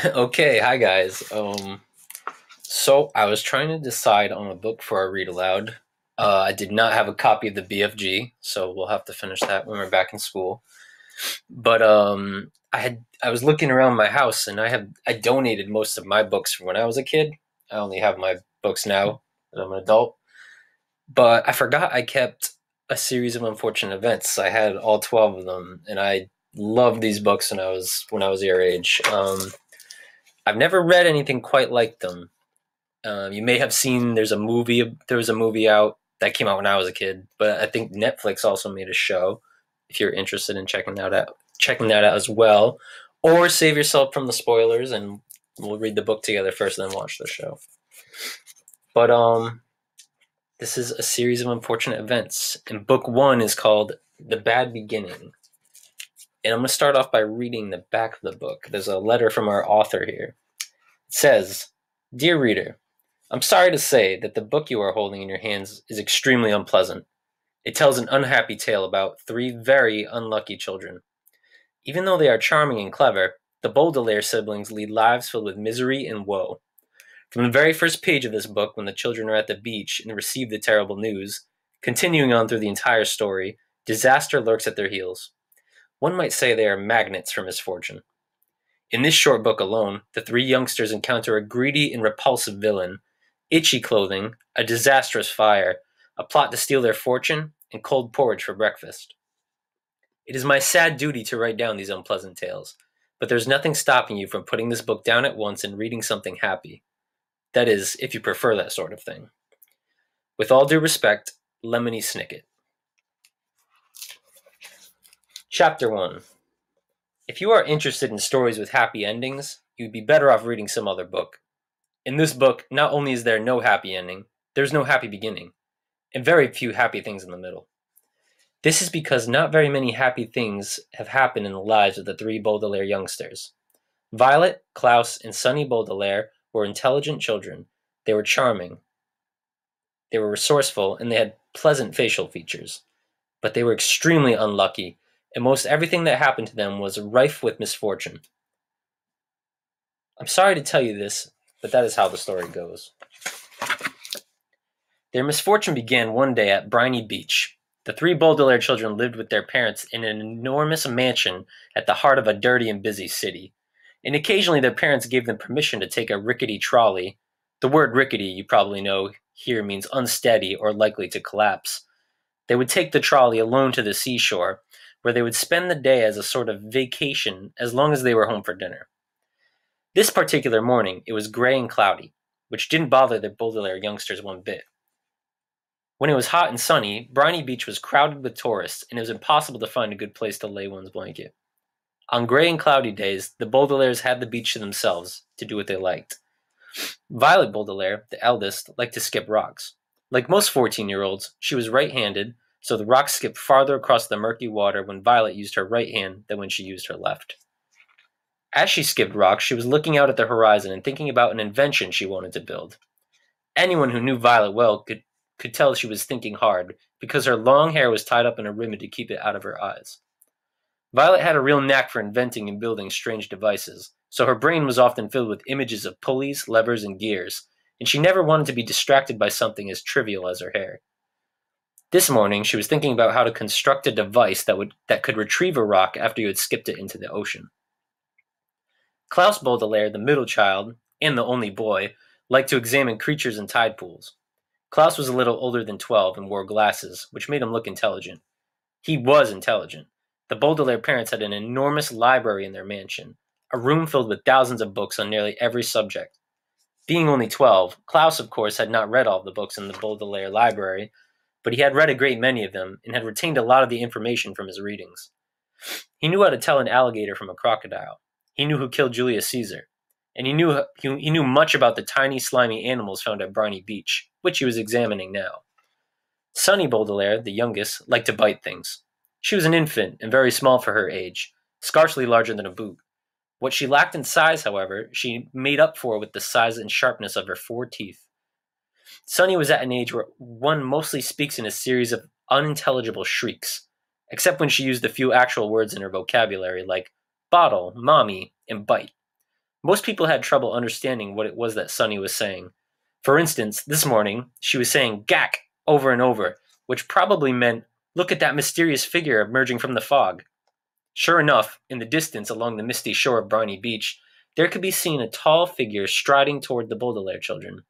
Okay, hi guys. So I was trying to decide on a book for our read aloud. I did not have a copy of the BFG, so we'll have to finish that when we're back in school. But I was looking around my house, and I donated most of my books from when I was a kid. I only have my books now that I'm an adult. But I forgot I kept a series of unfortunate events. I had all 12 of them, and I loved these books when I was your age. I've never read anything quite like them. You may have seen there's a movie. There was a movie out that came out when I was a kid, but I think Netflix also made a show. If you're interested in checking that out as well, or save yourself from the spoilers and we'll read the book together first, and then watch the show. But this is a series of unfortunate events, and book one is called "The Bad Beginning." And I'm going to start off by reading the back of the book. There's a letter from our author here. It says, "Dear reader, I'm sorry to say that the book you are holding in your hands is extremely unpleasant. It tells an unhappy tale about three very unlucky children. Even though they are charming and clever, the Baudelaire siblings lead lives filled with misery and woe. From the very first page of this book, when the children are at the beach and receive the terrible news, continuing on through the entire story, disaster lurks at their heels. One might say they are magnets for misfortune. In this short book alone, the three youngsters encounter a greedy and repulsive villain, itchy clothing, a disastrous fire, a plot to steal their fortune, and cold porridge for breakfast. It is my sad duty to write down these unpleasant tales, but there's nothing stopping you from putting this book down at once and reading something happy. That is, if you prefer that sort of thing. With all due respect, Lemony Snicket." Chapter 1. If you are interested in stories with happy endings, you'd be better off reading some other book. In this book, not only is there no happy ending, there's no happy beginning, and very few happy things in the middle. This is because not very many happy things have happened in the lives of the three Baudelaire youngsters. Violet, Klaus, and Sonny Baudelaire were intelligent children. They were charming. They were resourceful, and they had pleasant facial features. But they were extremely unlucky, and most everything that happened to them was rife with misfortune. I'm sorry to tell you this, but that is how the story goes. Their misfortune began one day at Briny Beach. The three Baudelaire children lived with their parents in an enormous mansion at the heart of a dirty and busy city, and occasionally their parents gave them permission to take a rickety trolley. The word rickety, you probably know, here means unsteady or likely to collapse. They would take the trolley alone to the seashore, where they would spend the day as a sort of vacation as long as they were home for dinner. This particular morning, it was gray and cloudy, which didn't bother the Baudelaire youngsters one bit. When it was hot and sunny, Briny Beach was crowded with tourists, and it was impossible to find a good place to lay one's blanket. On gray and cloudy days, the Baudelaires had the beach to themselves to do what they liked. Violet Baudelaire, the eldest, liked to skip rocks. Like most 14-year-olds, she was right-handed, so the rocks skipped farther across the murky water when Violet used her right hand than when she used her left. As she skipped rocks, she was looking out at the horizon and thinking about an invention she wanted to build. Anyone who knew Violet well could tell she was thinking hard, because her long hair was tied up in a ribbon to keep it out of her eyes. Violet had a real knack for inventing and building strange devices, so her brain was often filled with images of pulleys, levers, and gears, and she never wanted to be distracted by something as trivial as her hair. This morning, she was thinking about how to construct a device that could retrieve a rock after you had skipped it into the ocean. Klaus Baudelaire, the middle child, and the only boy, liked to examine creatures in tide pools. Klaus was a little older than 12 and wore glasses, which made him look intelligent. He was intelligent. The Baudelaire parents had an enormous library in their mansion, a room filled with thousands of books on nearly every subject. Being only 12, Klaus, of course, had not read all of the books in the Baudelaire library, but he had read a great many of them and had retained a lot of the information from his readings. He knew how to tell an alligator from a crocodile. He knew who killed Julius Caesar. And he knew much about the tiny, slimy animals found at Briny Beach, which he was examining now. Sonny Baudelaire, the youngest, liked to bite things. She was an infant and very small for her age, scarcely larger than a boot. What she lacked in size, however, she made up for with the size and sharpness of her 4 teeth. Sonny was at an age where one mostly speaks in a series of unintelligible shrieks, except when she used a few actual words in her vocabulary like bottle, mommy, and bite. Most people had trouble understanding what it was that Sunny was saying. For instance, this morning, she was saying "gack" over and over, which probably meant, "Look at that mysterious figure emerging from the fog." Sure enough, in the distance along the misty shore of Briny Beach, there could be seen a tall figure striding toward the Baudelaire children.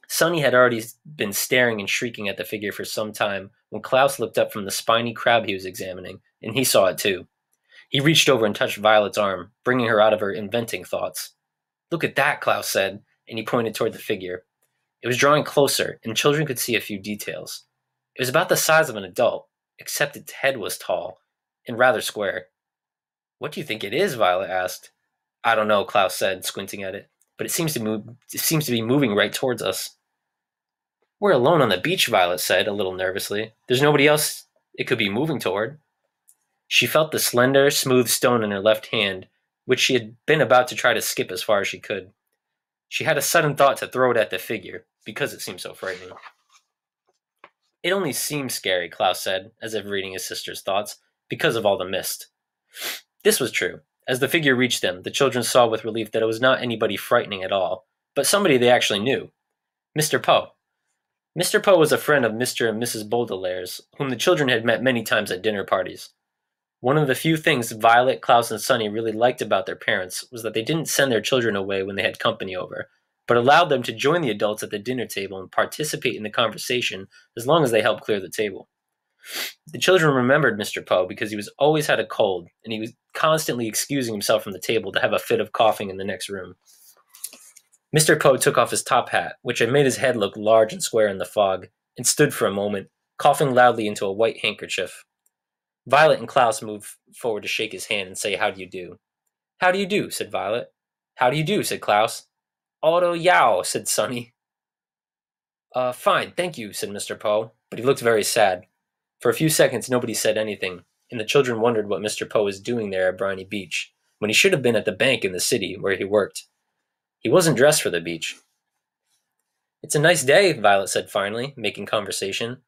Sunny had already been staring and shrieking at the figure for some time when Klaus looked up from the spiny crab he was examining, and he saw it too. He reached over and touched Violet's arm, bringing her out of her inventing thoughts. "Look at that," Klaus said, and he pointed toward the figure. It was drawing closer, and children could see a few details. It was about the size of an adult, except its head was tall and rather square. "What do you think it is?" Violet asked. "I don't know," Klaus said, squinting at it, "but it seems to be moving right towards us." "We're alone on the beach," Violet said, a little nervously. "There's nobody else it could be moving toward." She felt the slender, smooth stone in her left hand, which she had been about to try to skip as far as she could. She had a sudden thought to throw it at the figure, because it seemed so frightening. "It only seems scary," Klaus said, as if reading his sister's thoughts, "because of all the mist." This was true. As the figure reached them, the children saw with relief that it was not anybody frightening at all, but somebody they actually knew. Mr. Poe. Mr. Poe was a friend of Mr. and Mrs. Baudelaire's, whom the children had met many times at dinner parties. One of the few things Violet, Klaus, and Sunny really liked about their parents was that they didn't send their children away when they had company over, but allowed them to join the adults at the dinner table and participate in the conversation as long as they helped clear the table. The children remembered Mr. Poe because he was always had a cold, and he was constantly excusing himself from the table to have a fit of coughing in the next room. Mr. Poe took off his top hat, which had made his head look large and square in the fog, and stood for a moment, coughing loudly into a white handkerchief. Violet and Klaus moved forward to shake his hand and say, "How do you do?" "How do you do?" said Violet. "How do you do?" said Klaus. "Auto yow," said Sunny. Fine, thank you," said Mr. Poe, but he looked very sad. For a few seconds nobody said anything, and the children wondered what Mr. Poe was doing there at Briny Beach, when he should have been at the bank in the city where he worked. He wasn't dressed for the beach. "It's a nice day," Violet said finally, making conversation.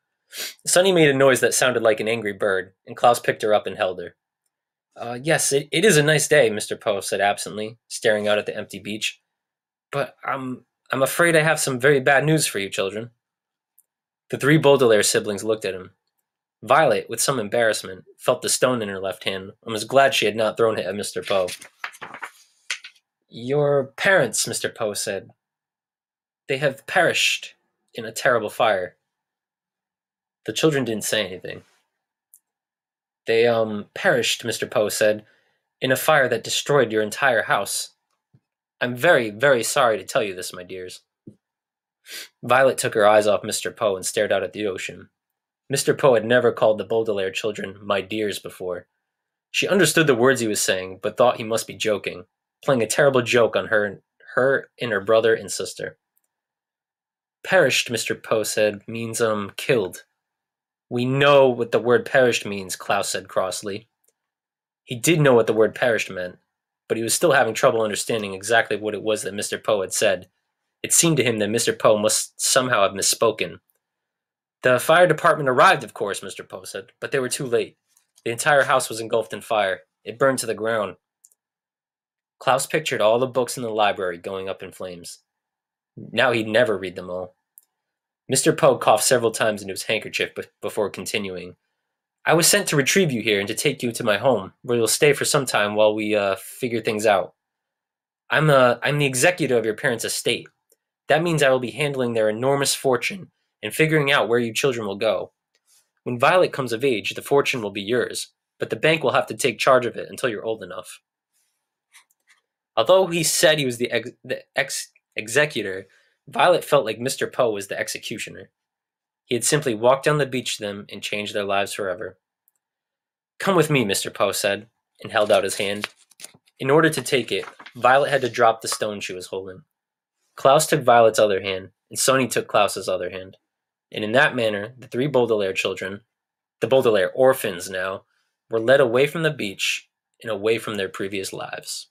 Sunny made a noise that sounded like an angry bird, and Klaus picked her up and held her. Yes, it is a nice day," Mr. Poe said absently, staring out at the empty beach. "But I'm afraid I have some very bad news for you, children." The three Baudelaire siblings looked at him. Violet, with some embarrassment, felt the stone in her left hand and was glad she had not thrown it at Mr. Poe. "Your parents," Mr. Poe said. "They have perished in a terrible fire." The children didn't say anything. "They, perished," Mr. Poe said, "in a fire that destroyed your entire house. I'm very, very sorry to tell you this, my dears." Violet took her eyes off Mr. Poe and stared out at the ocean. Mr. Poe had never called the Baudelaire children "my dears" before. She understood the words he was saying, but thought he must be joking, playing a terrible joke on her and her brother and sister. "Perished," Mr. Poe said, "means, killed." "We know what the word perished means," Klaus said crossly. He did know what the word perished meant, but he was still having trouble understanding exactly what it was that Mr. Poe had said. It seemed to him that Mr. Poe must somehow have misspoken. "The fire department arrived, of course," Mr. Poe said, "but they were too late. The entire house was engulfed in fire. It burned to the ground." Klaus pictured all the books in the library going up in flames. Now he'd never read them all. Mr. Poe coughed several times into his handkerchief before continuing. "I was sent to retrieve you here and to take you to my home, where you'll stay for some time while we, figure things out. I'm the executor of your parents' estate. That means I will be handling their enormous fortune and figuring out where you children will go. When Violet comes of age, the fortune will be yours, but the bank will have to take charge of it until you're old enough." Although he said he was the executor, Violet felt like Mr. Poe was the executioner. He had simply walked down the beach to them and changed their lives forever. "Come with me," Mr. Poe said, and held out his hand. In order to take it, Violet had to drop the stone she was holding. Klaus took Violet's other hand, and Sunny took Klaus's other hand. And in that manner, the three Baudelaire children, the Baudelaire orphans now, were led away from the beach and away from their previous lives.